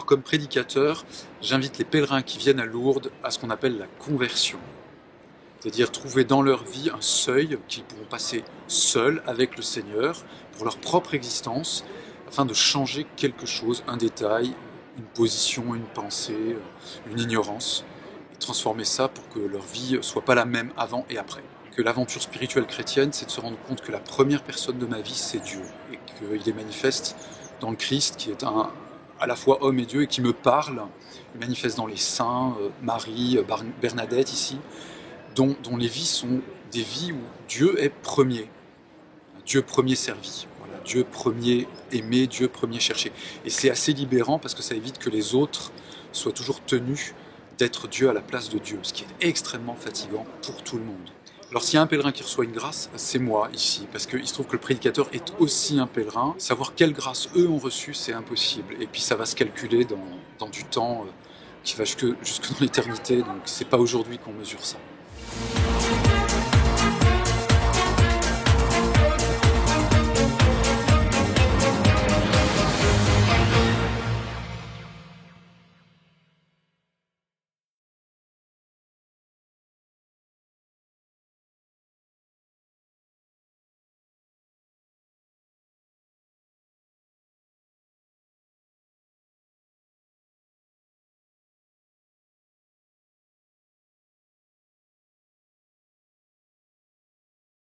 Alors comme prédicateur, j'invite les pèlerins qui viennent à Lourdes à ce qu'on appelle la conversion. C'est-à-dire trouver dans leur vie un seuil qu'ils pourront passer seuls avec le Seigneur pour leur propre existence, afin de changer quelque chose, un détail, une position, une pensée, une ignorance, et transformer ça pour que leur vie soit pas la même avant et après. Que l'aventure spirituelle chrétienne, c'est de se rendre compte que la première personne de ma vie, c'est Dieu, et qu'il est manifeste dans le Christ, qui est à la fois homme et Dieu, et qui me parle, il manifeste dans les saints, Marie, Bernadette ici, dont les vies sont des vies où Dieu est premier, Dieu premier servi, voilà, Dieu premier aimé, Dieu premier cherché. Et c'est assez libérant parce que ça évite que les autres soient toujours tenus d'être Dieu à la place de Dieu, ce qui est extrêmement fatigant pour tout le monde. Alors s'il y a un pèlerin qui reçoit une grâce, c'est moi ici, parce qu'il se trouve que le prédicateur est aussi un pèlerin. Savoir quelle grâce eux ont reçue, c'est impossible. Et puis ça va se calculer dans du temps qui va jusque dans l'éternité, donc c'est pas aujourd'hui qu'on mesure ça.